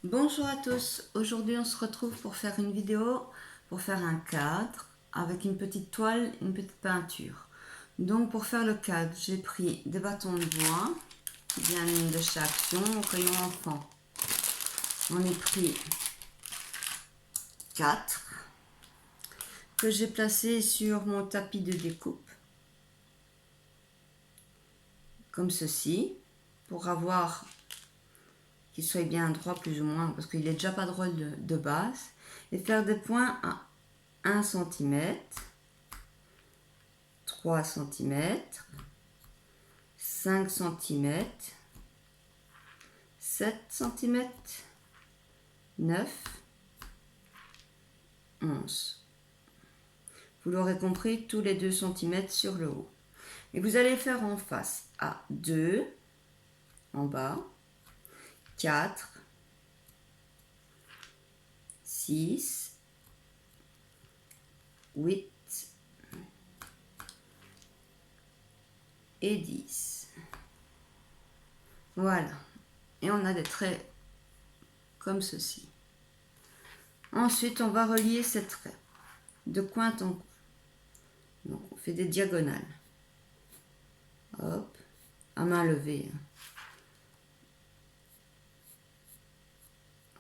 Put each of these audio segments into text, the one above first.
Bonjour à tous, aujourd'hui on se retrouve pour faire une vidéo, pour faire un cadre avec une petite toile, une petite peinture. Donc pour faire le cadre, j'ai pris des bâtons de bois qui viennent de chez Action au crayon enfant. On est pris 4 que j'ai placés sur mon tapis de découpe, comme ceci, pour avoir qu'il soit bien droit plus ou moins, parce qu'il n'est déjà pas droit de base, et faire des points à 1 cm, 3 cm, 5 cm, 7 cm, 9, 11. Vous l'aurez compris, tous les 2 cm sur le haut. Et vous allez faire en face à 2, en bas, 4, 6, 8 et 10. Voilà. Et on a des traits comme ceci. Ensuite, on va relier ces traits de coin en coin. Donc, on fait des diagonales. Hop, à main levée.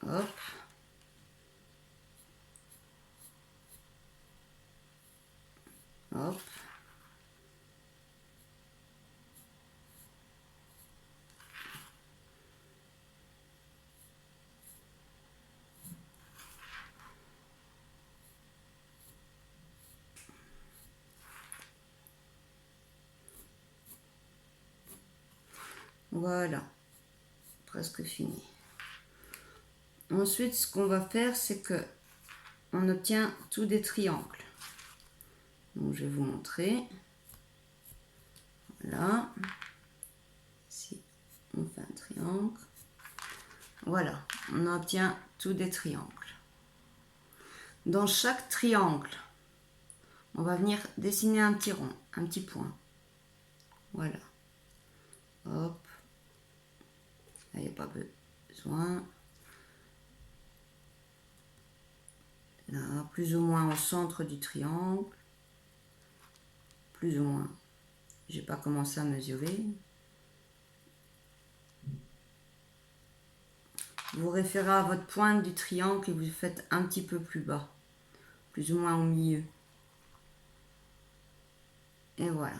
Hop. Hop. Voilà, presque fini. Ensuite, ce qu'on va faire, c'est que on obtient tous des triangles. Donc, je vais vous montrer. Voilà. Ici, on fait un triangle. Voilà, on obtient tous des triangles. Dans chaque triangle, on va venir dessiner un petit rond, un petit point. Voilà. Hop. Là, il n'y a pas besoin. Là, plus ou moins au centre du triangle. Plus ou moins. J'ai pas commencé à mesurer. Vous référez à votre pointe du triangle et vous faites un petit peu plus bas. Plus ou moins au milieu. Et voilà.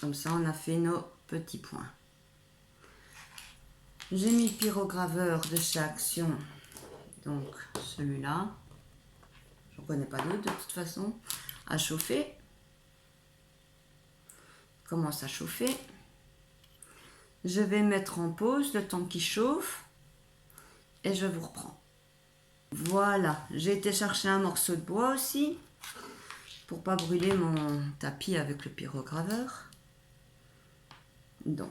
Comme ça, on a fait nos petits points. J'ai mis le pyrograveur de chez Action. Donc, celui-là. Je ne connais pas d'autre de toute façon. À chauffer. Commence à chauffer. Je vais mettre en pause le temps qu'il chauffe. Et je vous reprends. Voilà. J'ai été chercher un morceau de bois aussi. Pour pas brûler mon tapis avec le pyrograveur. Donc,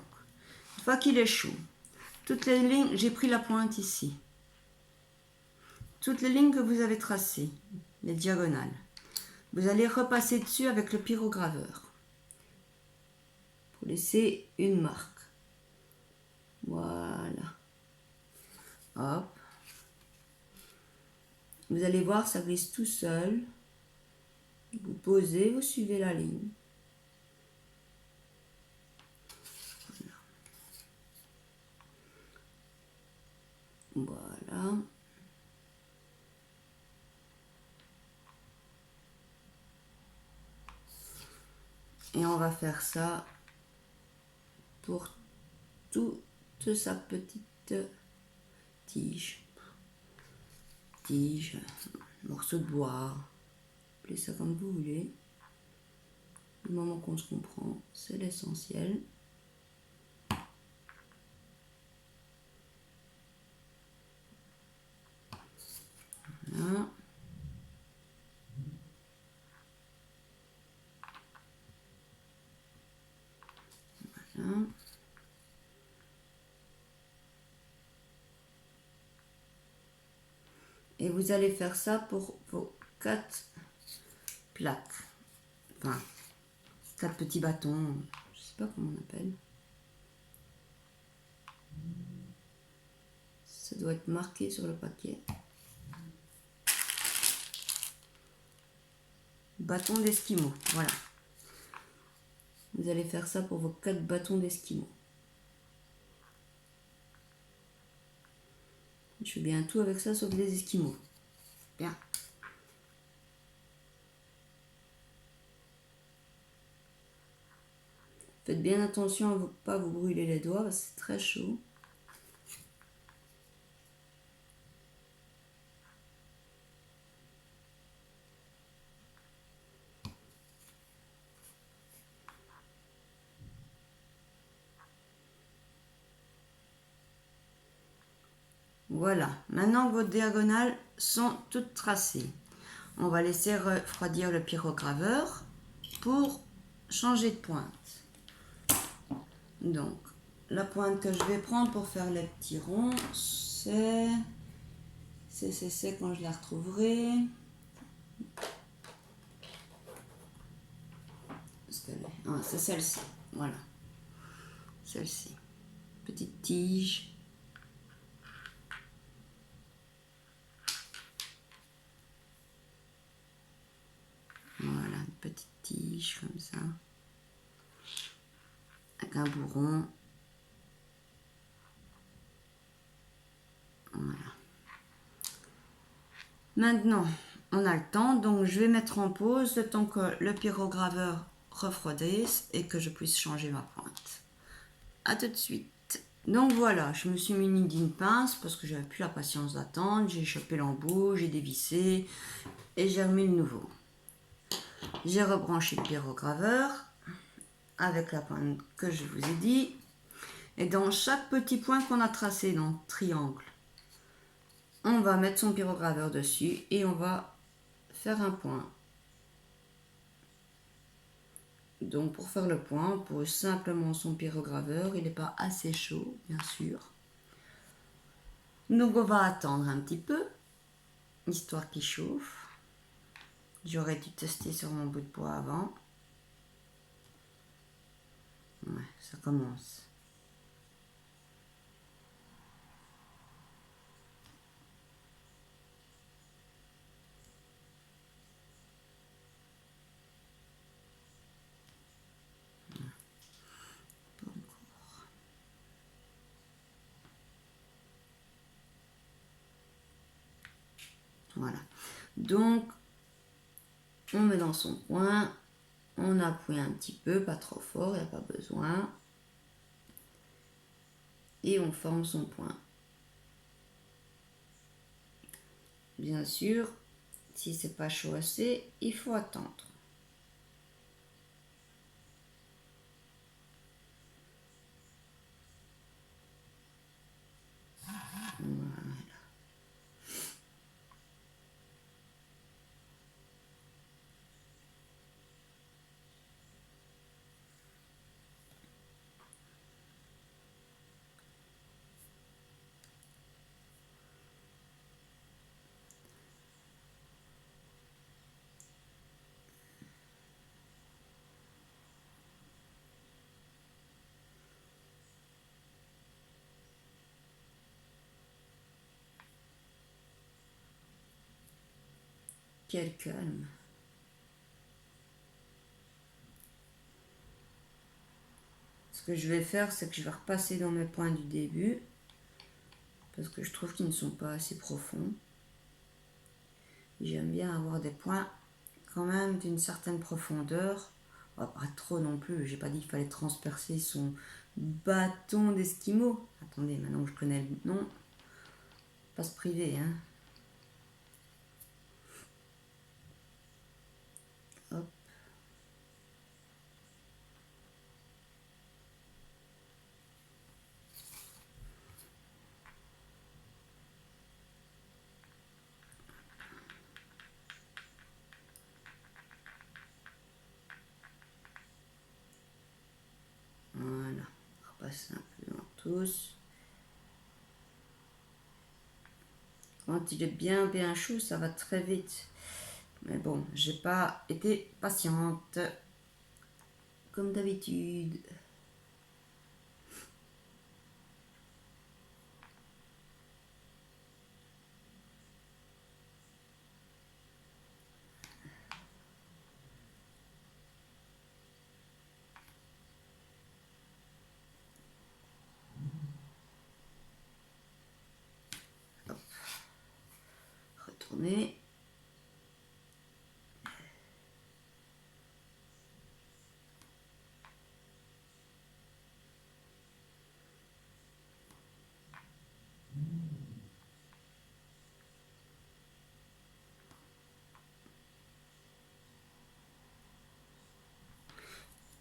une fois qu'il est chaud, toutes les lignes, j'ai pris la pointe ici. Toutes les lignes que vous avez tracées, les diagonales, vous allez repasser dessus avec le pyrograveur pour laisser une marque. Voilà. Hop. Vous allez voir, ça glisse tout seul. Vous posez, vous suivez la ligne. Voilà. Et on va faire ça pour toute sa petite tige. Tige, morceau de bois, appelez ça comme vous voulez. Du moment qu'on se comprend, c'est l'essentiel. Voilà. Voilà. Et vous allez faire ça pour vos 4 plaques. Enfin, 4 petits bâtons. Je sais pas comment on appelle. Ça doit être marqué sur le paquet. Bâton d'esquimau, voilà. Vous allez faire ça pour vos 4 bâtons d'esquimau. Je fais bien tout avec ça sauf les esquimaux. Bien. Faites bien attention à ne pas vous brûler les doigts parce que c'est très chaud. Voilà, maintenant que vos diagonales sont toutes tracées, on va laisser refroidir le pyrograveur pour changer de pointe. Donc, la pointe que je vais prendre pour faire les petits ronds, c'est quand je la retrouverai. C'est celle-ci, voilà. Celle-ci. Petite tige. Voilà, une petite tige comme ça. Avec un bourron. Voilà. Maintenant, on a le temps, donc je vais mettre en pause le temps que le pyrograveur refroidisse et que je puisse changer ma pointe. A tout de suite. Donc voilà, je me suis muni d'une pince parce que j'avais plus la patience d'attendre. J'ai chopé l'embout, j'ai dévissé et j'ai remis le nouveau. J'ai rebranché le pyrograveur avec la pointe que je vous ai dit. Et dans chaque petit point qu'on a tracé dans le triangle, on va mettre son pyrograveur dessus et on va faire un point. Donc pour faire le point, on pose simplement son pyrograveur. Il n'est pas assez chaud, bien sûr. Donc on va attendre un petit peu, histoire qu'il chauffe. J'aurais dû tester sur mon bout de bois avant. Ouais, ça commence. Pas encore. Voilà. Donc, on met dans son coin, on appuie un petit peu, pas trop fort, il n'y a pas besoin. Et on forme son point. Bien sûr, si c'est pas chaud assez, il faut attendre. Voilà. Quel calme. Ce que je vais faire, c'est que je vais repasser dans mes points du début, parce que je trouve qu'ils ne sont pas assez profonds. J'aime bien avoir des points quand même d'une certaine profondeur. Oh, pas trop non plus, j'ai pas dit qu'il fallait transpercer son bâton d'esquimau. Attendez, maintenant que je connais le nom, pas se priver, hein. Hop. Voilà, on repasse un peu dans tous. Quand il est bien chaud, ça va très vite. Mais bon, j'ai pas été patiente, comme d'habitude. tourner.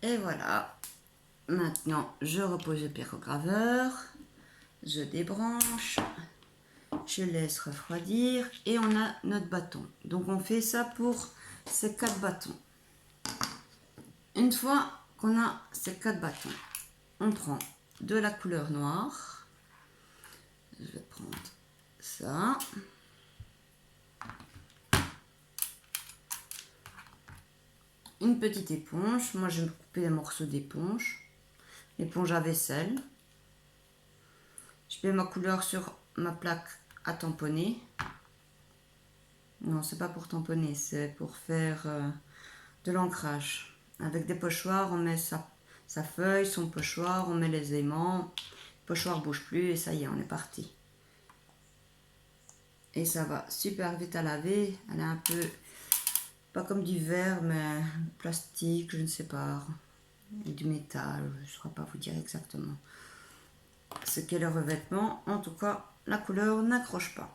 Et voilà. Maintenant, je repose le pyrograveur. Je débranche. Je laisse refroidir. Et on a notre bâton. Donc, on fait ça pour ces 4 bâtons. Une fois qu'on a ces 4 bâtons, on prend de la couleur noire. Je vais prendre ça. Une petite éponge. Moi, je vais couper des morceaux d'éponge. Éponge à vaisselle. Je mets ma couleur sur ma plaque à tamponner. Non, c'est pas pour tamponner, c'est pour faire de l'ancrage. Avec des pochoirs, on met sa feuille, son pochoir, on met les aimants. Le pochoir bouge plus et ça y est, on est parti. Et ça va super vite à laver. Elle est un peu, pas comme du verre, mais plastique, je ne sais pas. Du métal, je ne saurais pas vous dire exactement ce qu'est le revêtement. En tout cas, la couleur n'accroche pas.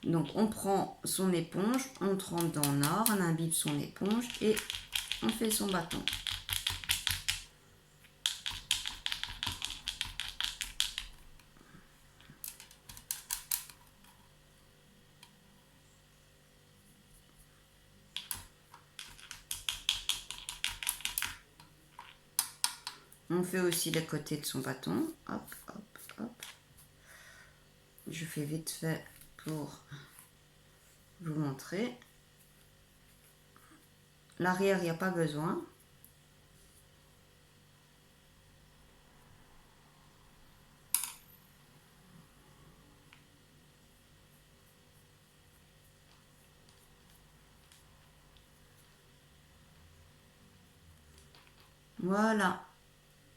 Donc on prend son éponge, on trempe dans l'or, on imbibe son éponge et on fait son bâton. On fait aussi les côtés de son bâton. Hop, hop, hop. Je fais vite fait pour vous montrer. L'arrière, il n'y a pas besoin. Voilà.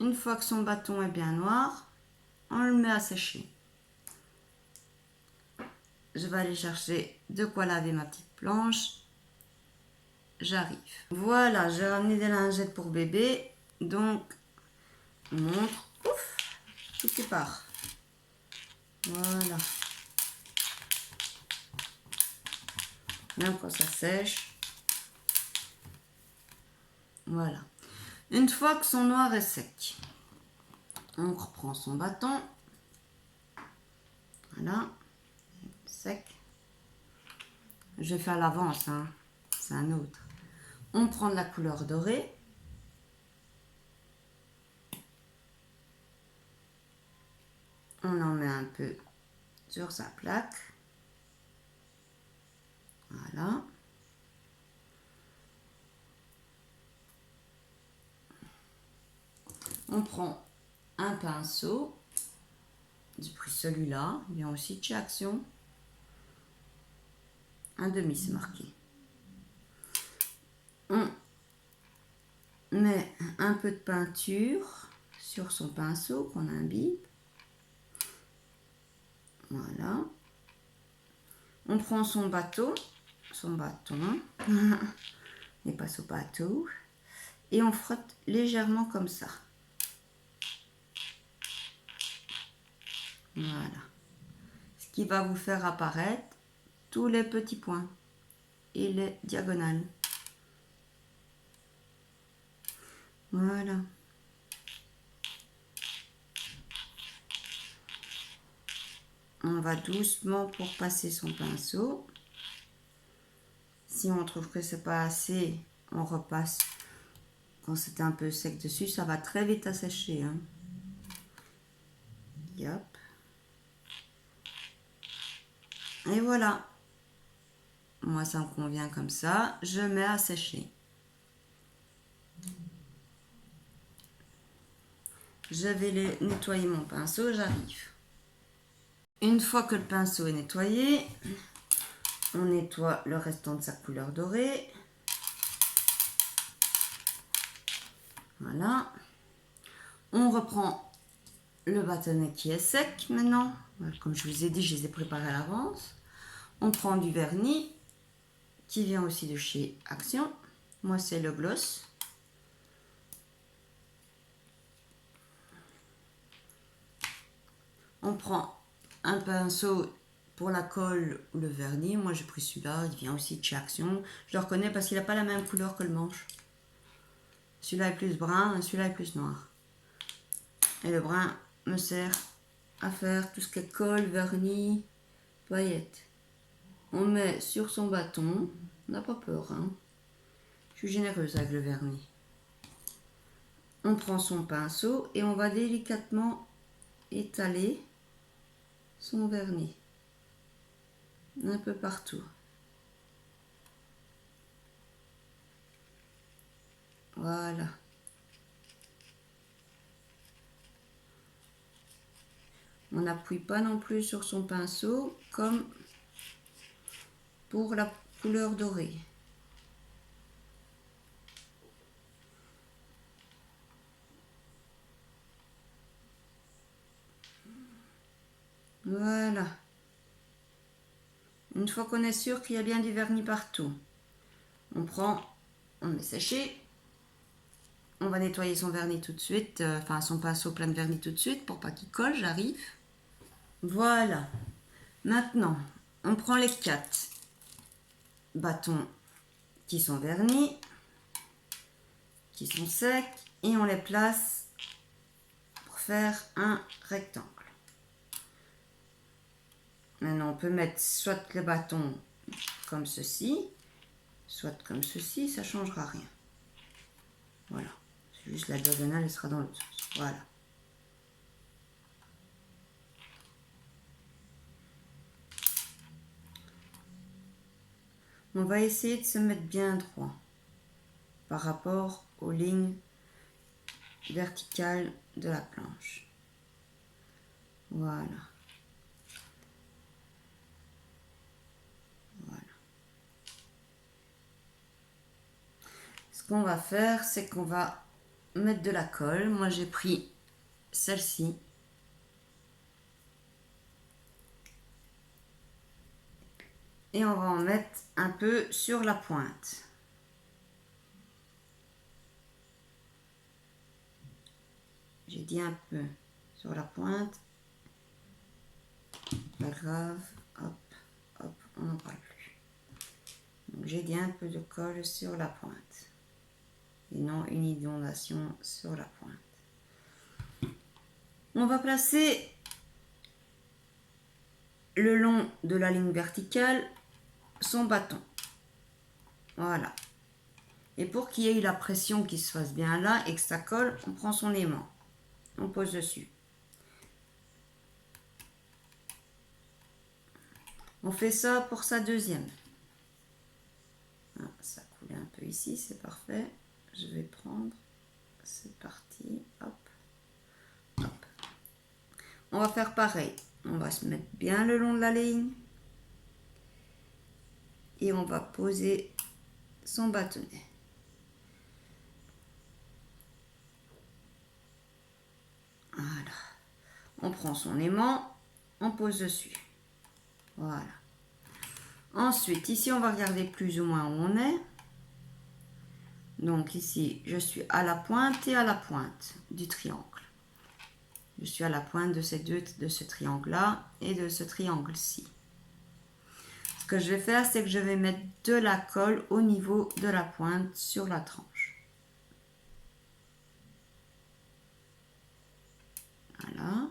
Une fois que son bâton est bien noir, on le met à sécher. Je vais aller chercher de quoi laver ma petite planche. J'arrive. Voilà, j'ai ramené des lingettes pour bébé. Donc, on montre. Ouf, tout qui part. Voilà. Même quand ça sèche. Voilà. Une fois que son noir est sec, on reprend son bâton. Voilà. Sec. Je vais faire l'avance, hein. C'est un autre. On prend de la couleur dorée. On en met un peu sur sa plaque. Voilà. On prend un pinceau. J'ai pris celui-là. Il vient aussi de chez Action. Un demi, c'est marqué. On met un peu de peinture sur son pinceau qu'on imbibe. Voilà. On prend son bâton, et passe au bateau, et on frotte légèrement comme ça. Voilà. Ce qui va vous faire apparaître tous les petits points et les diagonales. Voilà. On va doucement pour passer son pinceau. Si on trouve que c'est pas assez, on repasse. Quand c'est un peu sec dessus, ça va très vite à sécher. Hein. Yep. Et voilà. Moi, ça me convient comme ça. Je mets à sécher. Je vais nettoyer mon pinceau, j'arrive. Une fois que le pinceau est nettoyé, on nettoie le restant de sa couleur dorée. Voilà. On reprend le bâtonnet qui est sec maintenant. Comme je vous ai dit, je les ai préparés à l'avance. On prend du vernis qui vient aussi de chez Action. Moi, c'est le Gloss. On prend un pinceau pour la colle ou le vernis. Moi, j'ai pris celui-là. Il vient aussi de chez Action. Je le reconnais parce qu'il n'a pas la même couleur que le manche. Celui-là est plus brun, celui-là est plus noir. Et le brun me sert à faire tout ce qui est colle, vernis, paillettes. On met sur son bâton. On n'a pas peur, hein. Je suis généreuse avec le vernis. On prend son pinceau et on va délicatement étaler son vernis. Un peu partout. Voilà. On n'appuie pas non plus sur son pinceau comme pour la couleur dorée. Voilà. Une fois qu'on est sûr qu'il y a bien du vernis partout, on met sécher. On va nettoyer son vernis tout de suite, enfin son pinceau plein de vernis tout de suite pour pas qu'il colle, j'arrive. Voilà. Maintenant, on prend les 4 bâtons qui sont vernis, qui sont secs, et on les place pour faire un rectangle. Maintenant, on peut mettre soit le bâton comme ceci, soit comme ceci, ça ne changera rien. Voilà. C'est juste la diagonale, elle sera dans l'autre sens. Voilà. On va essayer de se mettre bien droit par rapport aux lignes verticales de la planche. Voilà. Voilà. Ce qu'on va faire, c'est qu'on va mettre de la colle. Moi, j'ai pris celle-ci. Et on va en mettre un peu sur la pointe. J'ai dit un peu sur la pointe. Pas grave. Hop, hop, on n'en parle plus. Donc j'ai dit un peu de colle sur la pointe. Et non une inondation sur la pointe. On va placer le long de la ligne verticale son bâton. Voilà. Et pour qu'il y ait la pression qui se fasse bien là et que ça colle, on prend son aimant. On pose dessus. On fait ça pour sa deuxième. Ah, ça coule un peu ici, c'est parfait. Je vais prendre, c'est parti, hop, hop. On va faire pareil. On va se mettre bien le long de la ligne. Et on va poser son bâtonnet. Voilà. On prend son aimant, on pose dessus. Voilà. Ensuite, ici, on va regarder plus ou moins où on est. Donc ici, je suis à la pointe et à la pointe du triangle. Je suis à la pointe de ce triangle-là et de ce triangle-ci. Ce que je vais faire, c'est que je vais mettre de la colle au niveau de la pointe sur la tranche. Voilà.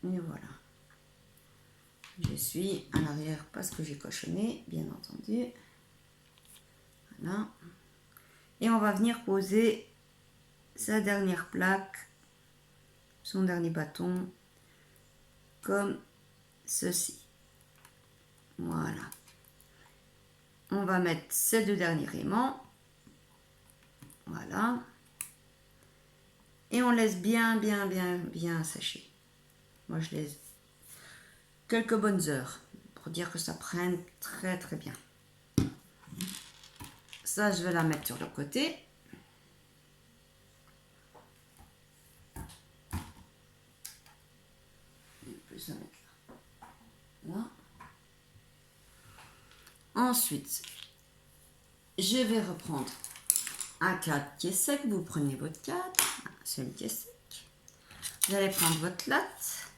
Et voilà. Je suis en arrière parce que j'ai cochonné, bien entendu. Voilà. Et on va venir poser sa dernière plaque, son dernier bâton, comme ceci. Voilà. On va mettre ces 2 derniers aimants. Voilà. Et on laisse bien sécher. Moi, je laisse quelques bonnes heures pour dire que ça prenne très bien. Ça, je vais la mettre sur le côté. plus à mettre là. Là. Ensuite, je vais reprendre un cadre qui est sec. Vous prenez votre cadre, celui qui est sec. Vous allez prendre votre latte.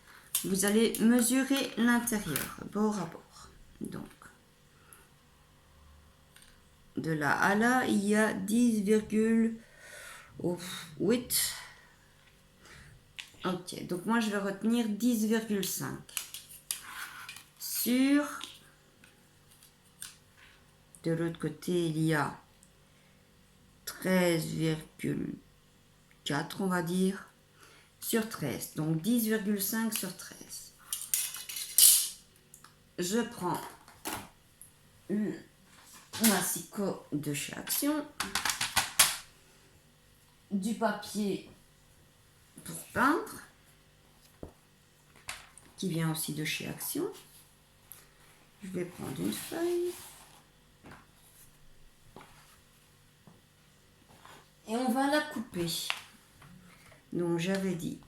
Vous allez mesurer l'intérieur, bord à bord. Donc, de là à là, il y a 10,8. Ok, donc moi je vais retenir 10,5 sur, de l'autre côté il y a 13,4 on va dire, sur 13, donc 10,5 sur 13. Je prends un massicot de chez Action, du papier pour peindre, qui vient aussi de chez Action. Je vais prendre une feuille. Et on va la couper. Donc j'avais dit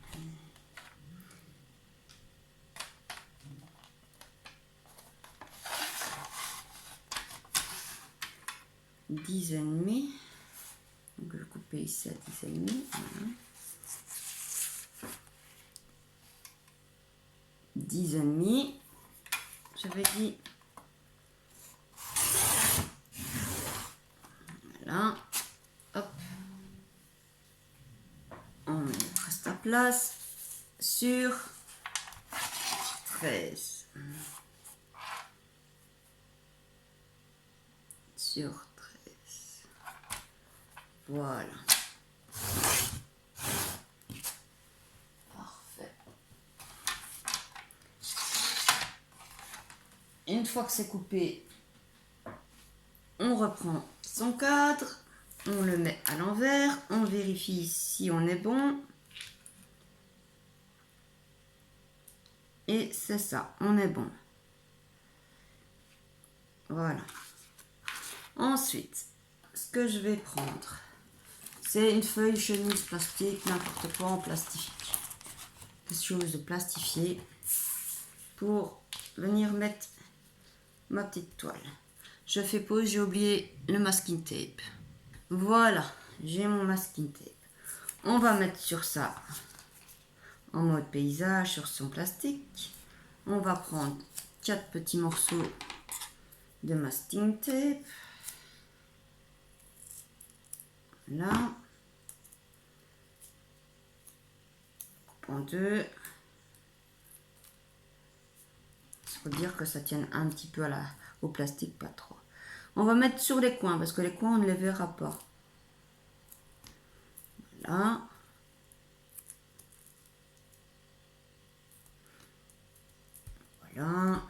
10,5. Donc je vais couper ici à 10,5. Voilà. 10,5. J'avais dit. Voilà. Hop. On reste à place sur 13. Sur 13. Voilà. Parfait. Une fois que c'est coupé, on reprend son cadre, on le met à l'envers, on vérifie si on est bon. Et c'est ça, on est bon. Voilà. Ensuite, ce que je vais prendre, c'est une feuille chemise plastique, n'importe quoi en plastique. Quelque chose de plastifié pour venir mettre ma petite toile. Je fais pause, j'ai oublié le masking tape. Voilà, j'ai mon masking tape. On va mettre sur ça en mode paysage sur son plastique. On va prendre 4 petits morceaux de masking tape. Là. Coupe en deux. Il faut dire que ça tienne un petit peu au plastique, pas trop. On va mettre sur les coins parce que les coins on ne les verra pas. Voilà. Voilà.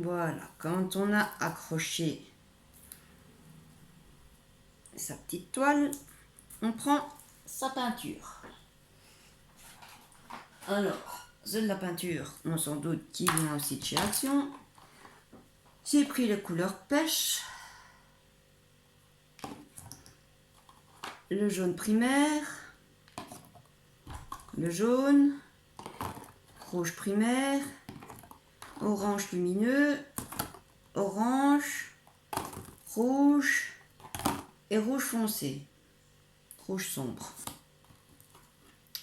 Voilà, quand on a accroché sa petite toile, on prend sa peinture. Alors, c'est de la peinture, on s'en doute, qui vient aussi de chez Action. J'ai pris les couleurs pêche, le jaune primaire, le jaune, rouge primaire, orange lumineux, orange, rouge et rouge foncé, rouge sombre.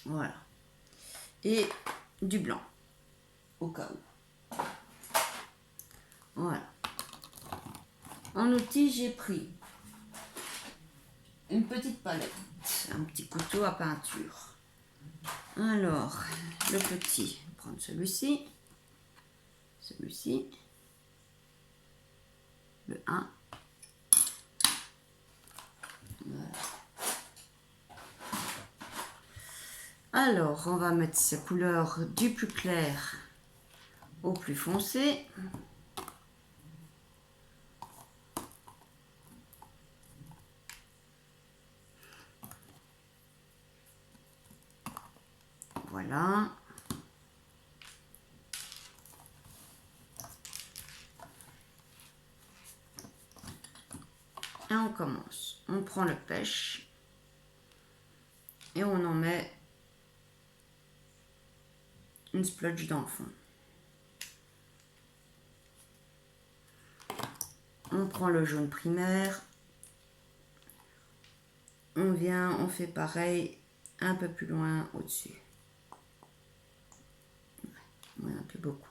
Voilà. Et du blanc, au cas où. Voilà. En outil, j'ai pris une petite palette, un petit couteau à peinture. Alors, le petit, on va prendre celui-ci, le 1. Voilà. Alors, on va mettre ces couleurs du plus clair au plus foncé. Là, on commence. On prend le pêche et on en met une splotch dans le fond. On prend le jaune primaire. On vient, on fait pareil un peu plus loin au-dessus. Ouais, un peu beaucoup.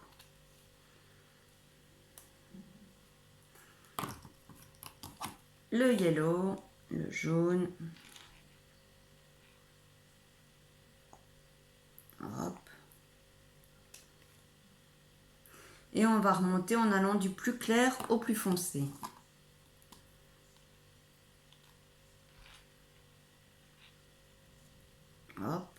Le yellow, le jaune. Hop. Et on va remonter en allant du plus clair au plus foncé. Hop.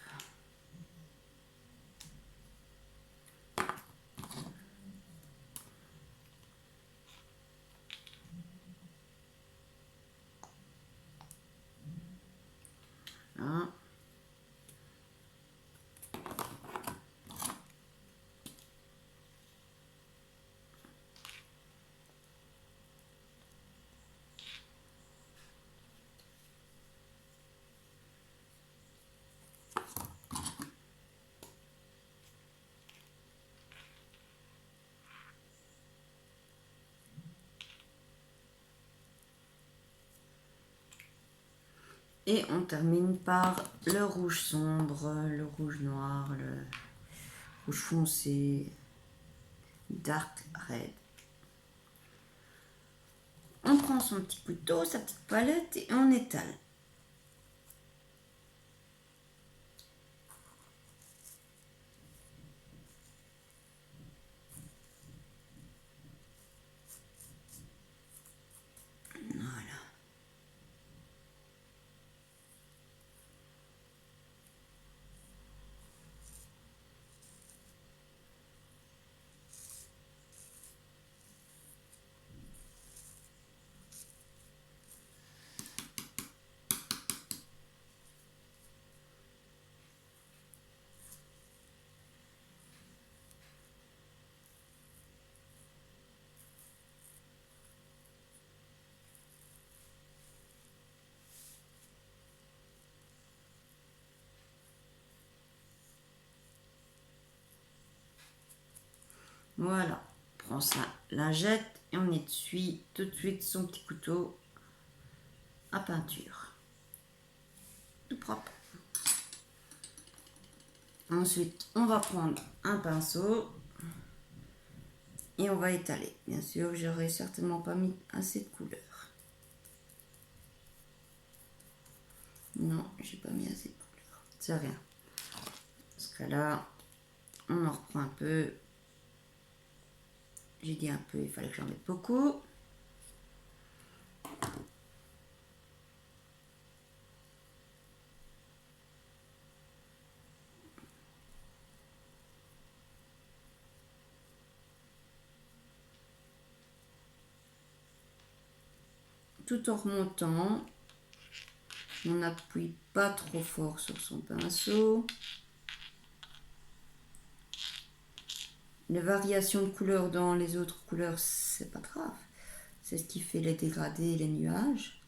Là. Et on termine par le rouge sombre, le rouge noir, le rouge foncé, dark red. On prend son petit couteau, sa petite palette et on étale. Voilà. Voilà, on prend sa lingette et on essuie tout de suite son petit couteau à peinture. Tout propre. Ensuite, on va prendre un pinceau et on va étaler. Bien sûr, j'aurais certainement pas mis assez de couleur. Non, j'ai pas mis assez de couleur. C'est rien. Dans ce cas-là, on en reprend un peu. J'ai dit un peu, il fallait que j'en mette beaucoup. Tout en remontant, on n'appuie pas trop fort sur son pinceau. Les variations de couleurs dans les autres couleurs, c'est pas grave. C'est ce qui fait les dégradés et les nuages,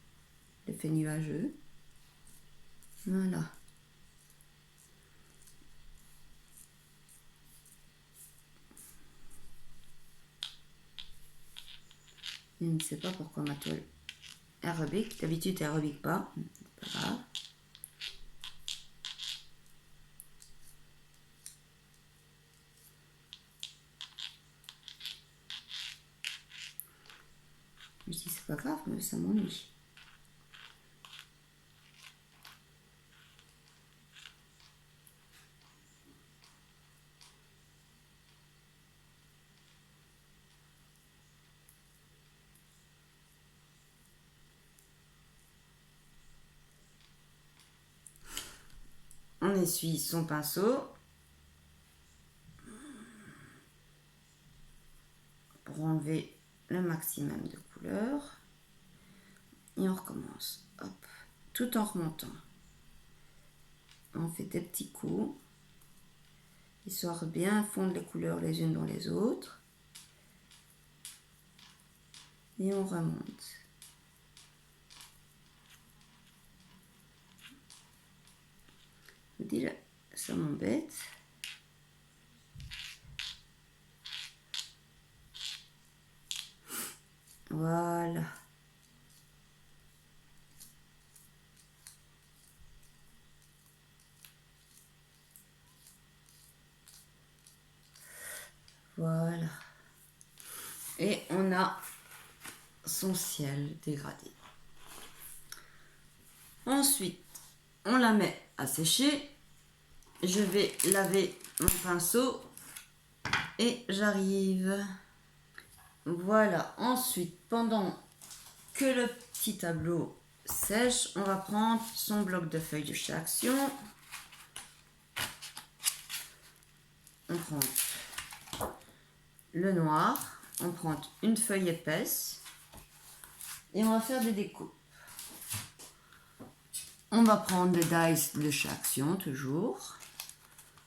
l'effet nuageux. Voilà. Je ne sais pas pourquoi ma toile aérobique. D'habitude, elle aérobique pas. C'est pas grave. Je me dis, c'est pas grave, mais ça m'ennuie. On essuie son pinceau pour enlever le maximum de couleurs et on recommence. Hop, tout en remontant. On fait des petits coups histoire de bien fondre les couleurs les unes dans les autres et on remonte. fil, ça m'embête. Voilà. Voilà. Et on a son ciel dégradé. Ensuite, on la met à sécher. Je vais laver mon pinceau et j'arrive. Voilà. Ensuite, pendant que le petit tableau sèche, on va prendre son bloc de feuilles de chez Action. On prend le noir, on prend une feuille épaisse et on va faire des découpes. On va prendre des dice de chez Action toujours.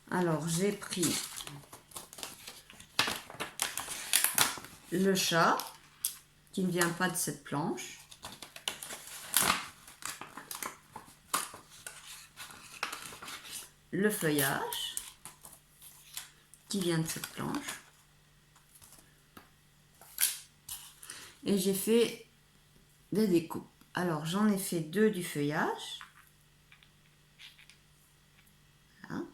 Alors j'ai pris le chat qui ne vient pas de cette planche. Le feuillage qui vient de cette planche. Et j'ai fait des découpes. Alors j'en ai fait 2 du feuillage. Voilà.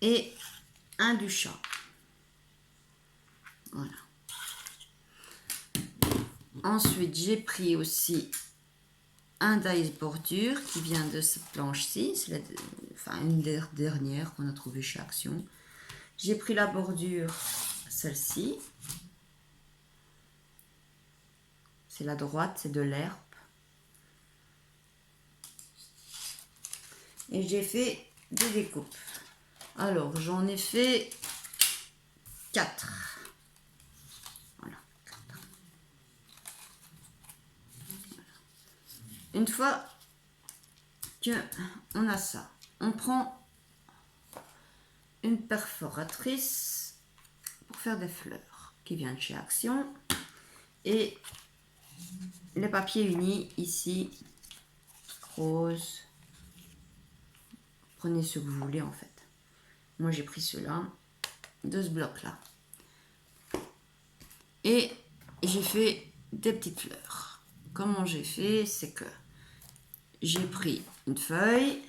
Et un du chat. Voilà. Ensuite, j'ai pris aussi un dice bordure qui vient de cette planche-ci. C'est une des dernières qu'on a trouvée chez Action. J'ai pris la bordure, celle-ci. C'est la droite, c'est de l'herbe. Et j'ai fait des découpes. Alors, j'en ai fait 4. Voilà. Une fois que on a ça, on prend une perforatrice pour faire des fleurs qui vient de chez Action et les papiers unis ici, rose. Prenez ce que vous voulez en fait. Moi j'ai pris ceux-là, de ce bloc-là. Et j'ai fait des petites fleurs. Comment j'ai fait, c'est que j'ai pris une feuille.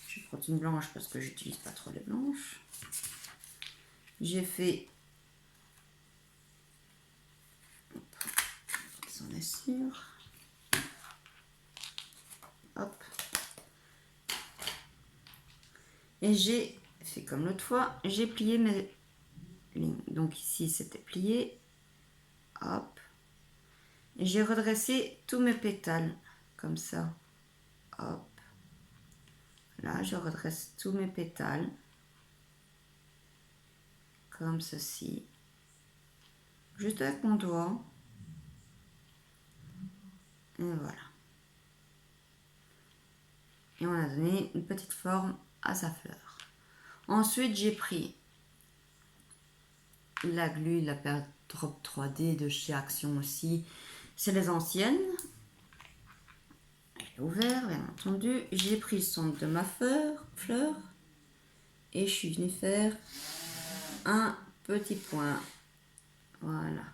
Je vais prendre une blanche parce que j'utilise pas trop les blanches. J'ai fait... On est sûr. Hop. Et j'ai fait comme l'autre fois, j'ai plié mes lignes. Donc ici c'était plié. Hop. Et j'ai redressé tous mes pétales comme ça. Hop. Là, je redresse tous mes pétales comme ceci. Juste avec mon doigt. Et voilà. Et on a donné une petite forme à sa fleur. Ensuite, j'ai pris la glu, la perte Drop 3D de chez Action aussi. C'est les anciennes. Je l'ai ouvert, bien entendu. J'ai pris le centre de ma fleur. Et je suis venue faire un petit point. Voilà.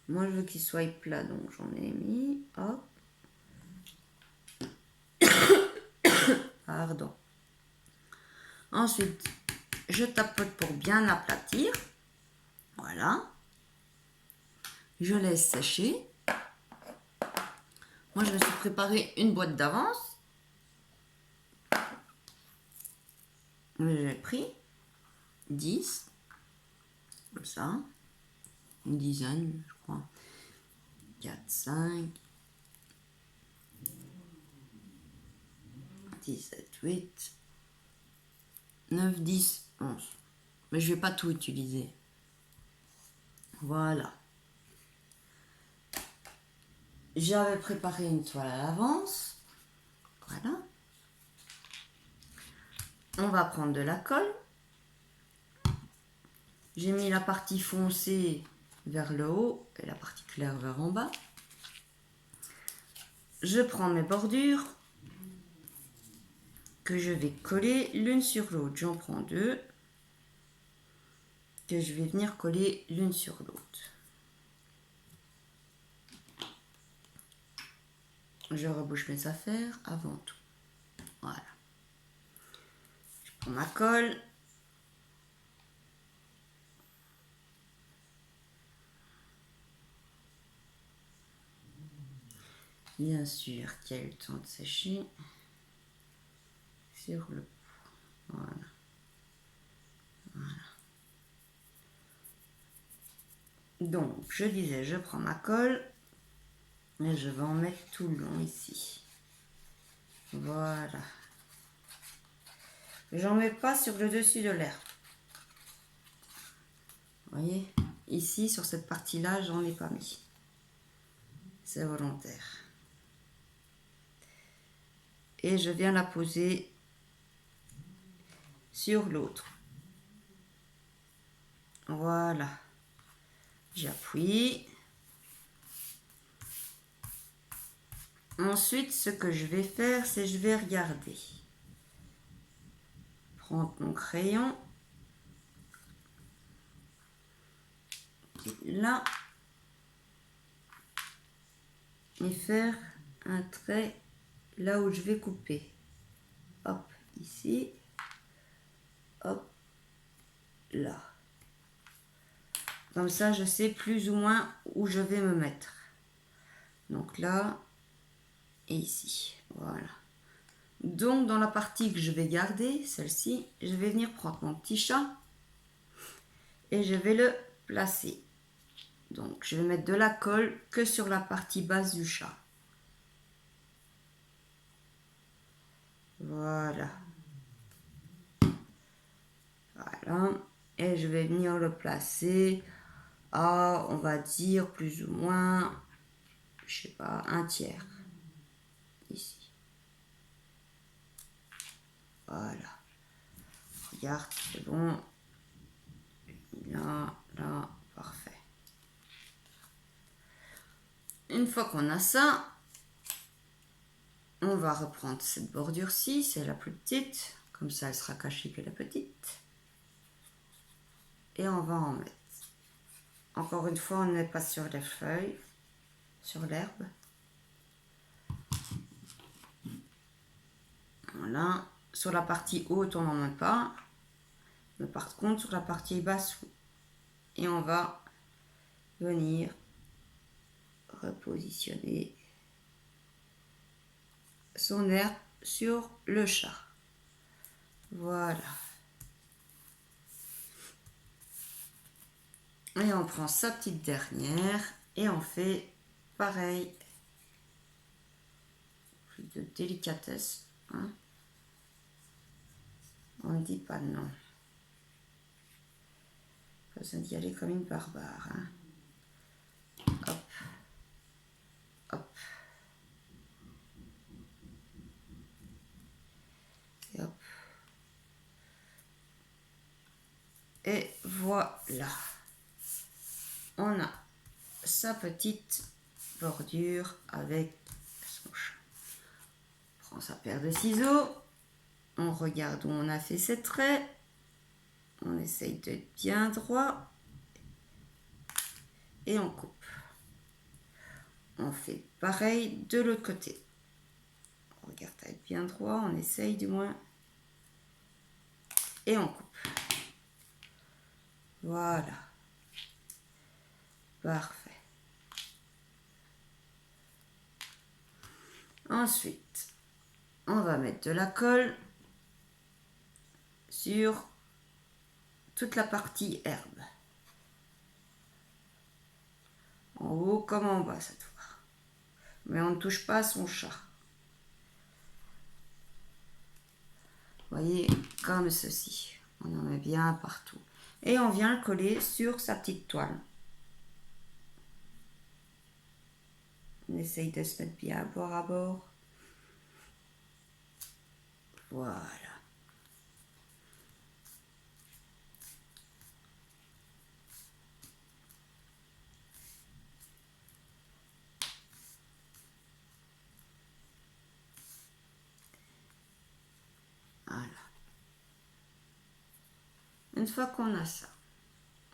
Moi, je veux qu'il soit plat, donc j'en ai mis. Hop. Pardon. Ensuite, je tapote pour bien aplatir. Voilà. Je laisse sécher. Moi, je me suis préparé une boîte d'avance. J'ai pris 10. Comme ça. Une dizaine, je crois. 4, 5, 17, 8, 9, 10, 11. Mais je ne vais pas tout utiliser. Voilà. J'avais préparé une toile à l'avance. Voilà. On va prendre de la colle. J'ai mis la partie foncée vers le haut et la partie claire vers en bas. Je prends mes bordures que je vais coller l'une sur l'autre. J'en prends deux que je vais venir coller l'une sur l'autre. Je rebouche mes affaires avant tout. Voilà. Je prends ma colle. Bien sûr qu'il y a eu le temps de sécher sur le pot. Voilà. Voilà. Donc, je disais, je prends ma colle et je vais en mettre tout le long ici. Voilà. J'en mets pas sur le dessus de l'herbe. Vous voyez, ici, sur cette partie-là, j'en ai pas mis. C'est volontaire. Et je viens la poser sur l'autre. Voilà. J'appuie. Ensuite, ce que je vais faire, c'est je vais regarder. Prendre mon crayon. Là. Et faire un trait là où je vais couper. Hop, ici. Hop, là. Comme ça, je sais plus ou moins où je vais me mettre. Donc là et ici. Voilà. Donc, dans la partie que je vais garder, celle-ci, je vais venir prendre mon petit chat et je vais le placer. Donc, je vais mettre de la colle que sur la partie basse du chat. Voilà. Voilà. Et je vais venir le placer à, on va dire, plus ou moins, je sais pas, un tiers. Ici. Voilà. Regarde, c'est bon. Là, là, parfait. Une fois qu'on a ça, on va reprendre cette bordure-ci, c'est la plus petite. Comme ça, elle sera cachée que la petite. Et on va en mettre. Encore une fois, on ne met pas sur les feuilles, sur l'herbe. Voilà. Sur la partie haute, on n'en met pas. Mais par contre, sur la partie basse, oui. Et on va venir repositionner son herbe sur le chat. Voilà. Et on prend sa petite dernière et on fait pareil. Plus de délicatesse. Hein. On ne dit pas non. Pas besoin d'y aller comme une barbare. Hein. Hop. Hop. Et hop. Et voilà. On a sa petite bordure avec son chat. On prend sa paire de ciseaux. On regarde où on a fait ses traits. On essaye d'être bien droit. Et on coupe. On fait pareil de l'autre côté. On regarde à être bien droit. On essaye du moins. Et on coupe. Voilà. Parfait. Ensuite, on va mettre de la colle sur toute la partie herbe. En haut comme en bas cette fois. Mais on ne touche pas à son chat. Vous voyez, comme ceci. On en met bien partout. Et on vient le coller sur sa petite toile. On essaye de se mettre bien bord à bord. Voilà. une fois qu'on a ça,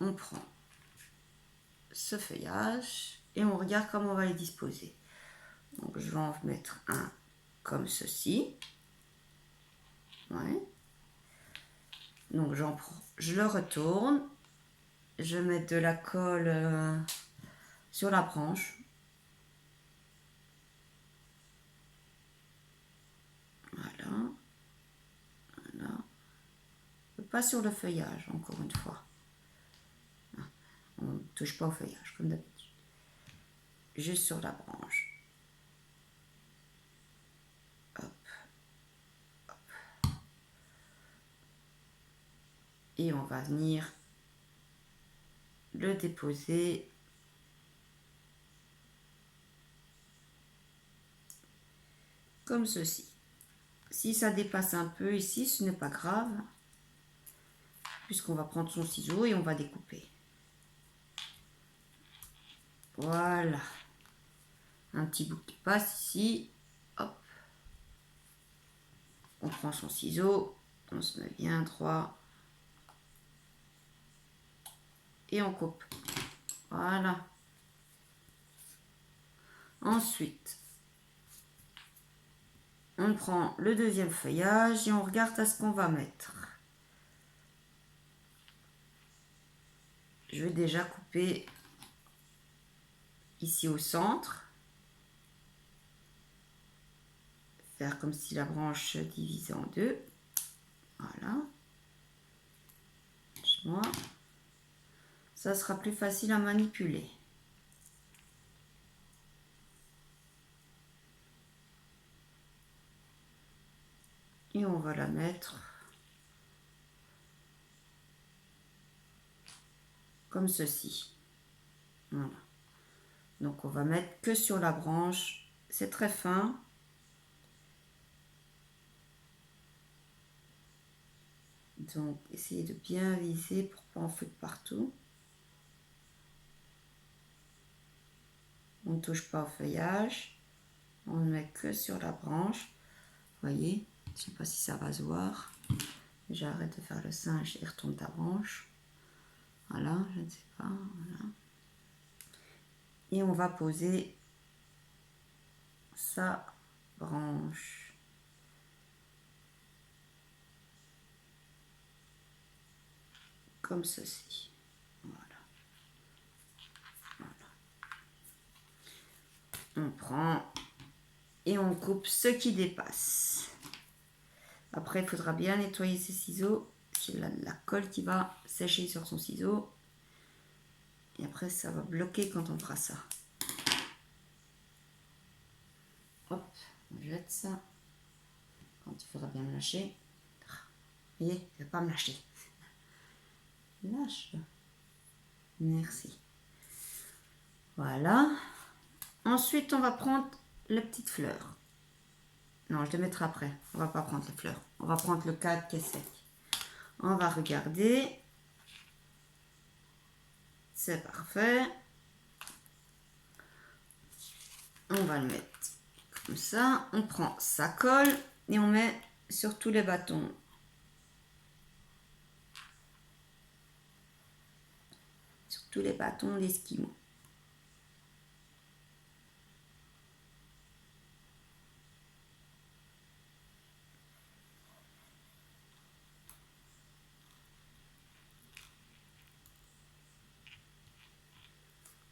on prend ce feuillage et on regarde comment on va les disposer. Donc je vais en mettre un comme ceci. Ouais. Donc j'en prends, je le retourne, je mets de la colle sur la branche. Voilà. Voilà. Pas sur le feuillage, encore une fois. On ne touche pas au feuillage, comme d'habitude. Juste sur la branche. Hop. Hop. Et on va venir le déposer comme ceci. Si ça dépasse un peu ici, ce n'est pas grave, puisqu'on va prendre son ciseau et on va découper. Voilà. Un petit bout qui passe ici. Hop. On prend son ciseau, on se met bien droit et on coupe. Voilà. Ensuite, on prend le deuxième feuillage et on regarde à ce qu'on va mettre. Je vais déjà couper ici au centre. Faire comme si la branche se divisait en deux. Voilà. Ça sera plus facile à manipuler. Et on va la mettre comme ceci. Voilà. Donc on va mettre que sur la branche. C'est très fin. Donc essayez de bien viser pour pas en foutre partout. On ne touche pas au feuillage. On ne met que sur la branche. Vous voyez, je ne sais pas si ça va se voir. J'arrête de faire le singe et retourne ta branche. Voilà, je ne sais pas. Voilà. Et on va poser sa branche. Comme ceci. Voilà. Voilà. On prend et on coupe ce qui dépasse. Après, il faudra bien nettoyer ses ciseaux. Il y a la colle qui va sécher sur son ciseau. Et après, ça va bloquer quand on fera ça. Hop, on jette ça. Quand il faudra bien me lâcher. Vous voyez, il ne va pas me lâcher. Lâche. Merci. Voilà. Ensuite, on va prendre les petites fleurs. Non, je les mettrai après. On va pas prendre les fleurs. On va prendre le cadre qui est sec. On va regarder. C'est parfait. On va le mettre comme ça. On prend sa colle et on met sur tous les bâtons. Sur tous les bâtons d'esquimaux.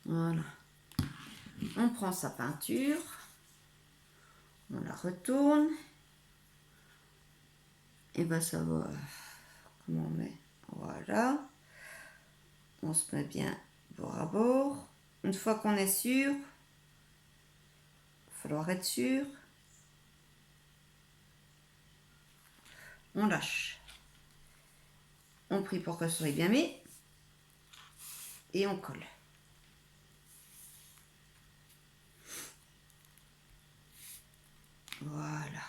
Voilà. On prend sa peinture. On la retourne. Et ben ça va. Comment on met? Voilà. On se met bien bord à bord. Une fois qu'on est sûr, il va falloir être sûr. On lâche. On prie pour que ce soit bien mis. Et on colle. Voilà.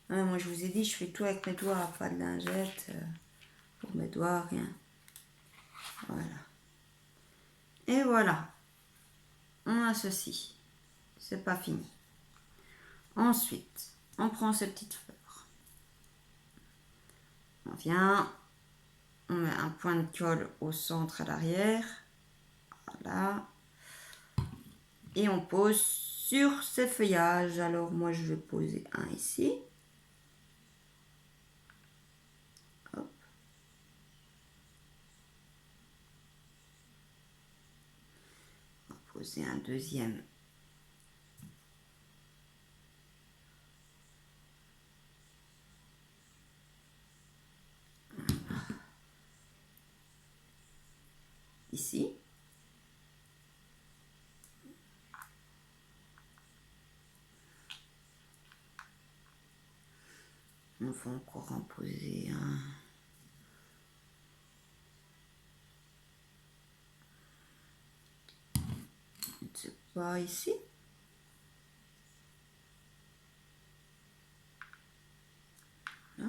Ah, moi je vous ai dit, je fais tout avec mes doigts, pas de lingette. Pour mes doigts, rien. Voilà. Et voilà. On a ceci. C'est pas fini. Ensuite, on prend ces petites fleurs. On vient, on met un point de colle au centre à l'arrière, voilà, et on pose sur ces feuillages. Alors moi je vais poser un ici. Hop. On va poser un deuxième. Ici. On va encore en poser un. Je ne sais pas, ici. Là.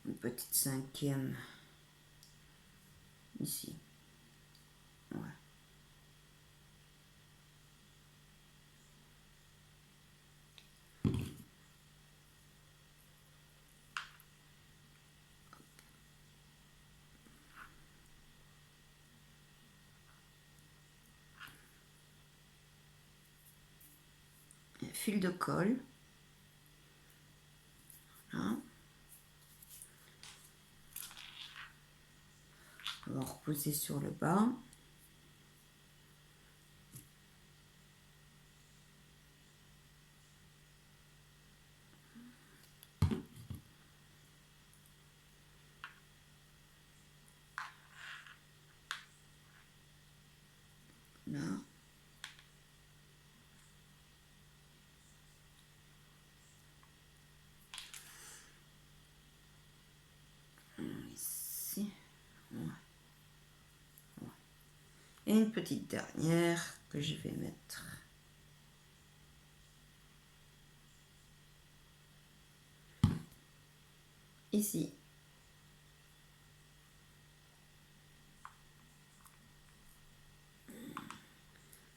Une petite cinquième ici. Ouais. Un fil de colle. Voilà. On va reposer sur le bas. Là. Ici. Ouais. Ouais. Et une petite dernière que je vais mettre ici.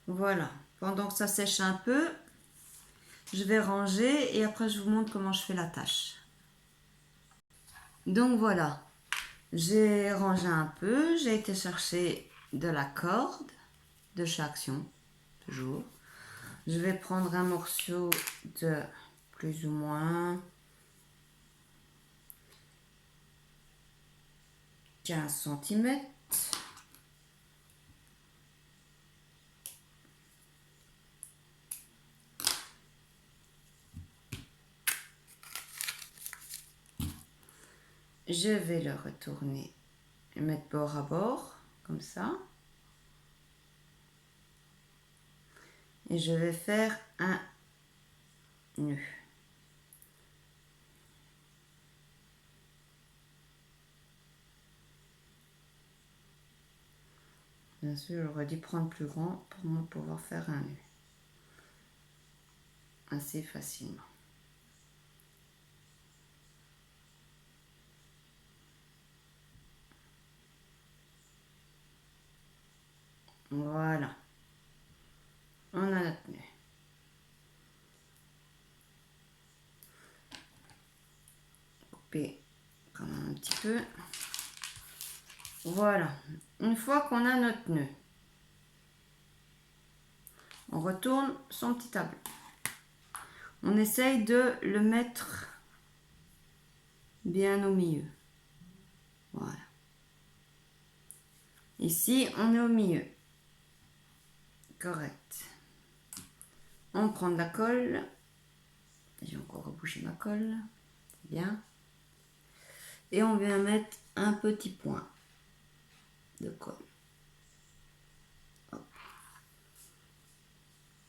Voilà. Pendant que ça sèche un peu, je vais ranger et après je vous montre comment je fais la tâche. Donc voilà, j'ai rangé un peu, j'ai été chercher de la corde de chez Action, toujours. Je vais prendre un morceau de plus ou moins 15 cm. Je vais le retourner et mettre bord à bord, comme ça. Et je vais faire un nœud. Bien sûr, j'aurais dû prendre plus grand pour pouvoir faire un nœud. Assez facilement. Voilà. On a notre nœud. Couper quand même un petit peu. Voilà. Une fois qu'on a notre nœud, on retourne son petit tableau. On essaye de le mettre bien au milieu. Voilà. Ici, on est au milieu. Correct. On prend de la colle. J'ai encore rebouché ma colle. C'est bien. Et on vient mettre un petit point de colle. Hop.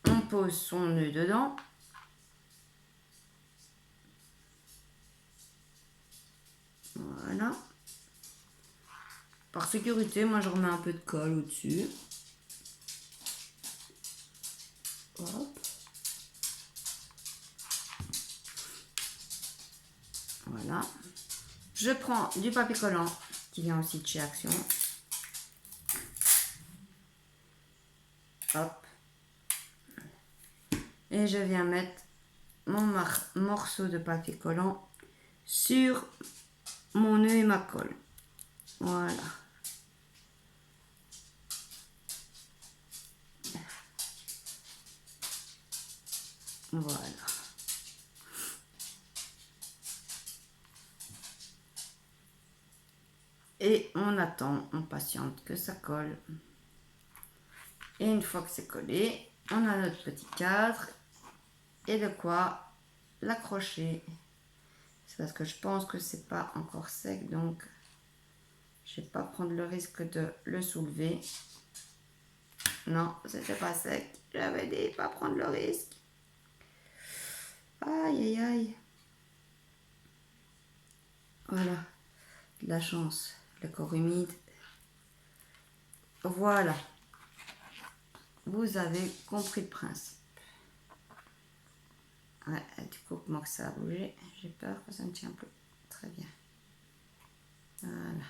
On pose son nœud dedans. Voilà. Par sécurité, moi je remets un peu de colle au-dessus. Hop. Voilà. Je prends du papier collant qui vient aussi de chez Action. Hop. Et je viens mettre mon morceau de papier collant sur mon nœud et ma colle. Voilà. Voilà. Et on attend, on patiente que ça colle. Et une fois que c'est collé, on a notre petit cadre et de quoi l'accrocher. C'est parce que je pense que c'est pas encore sec, donc je vais pas prendre le risque de le soulever. Non, c'était pas sec. J'avais dit pas prendre le risque. Aïe aïe aïe. Voilà, de la chance, le corps humide. Voilà, vous avez compris le principe. Ouais, du coup, moi que ça a bougé, j'ai peur que ça ne tient plus. Très bien. Voilà.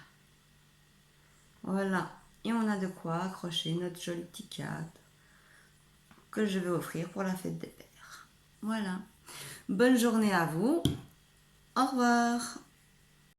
Voilà, et on a de quoi accrocher notre joli petit cadre que je vais offrir pour la fête des pères. Voilà. Bonne journée à vous. Au revoir.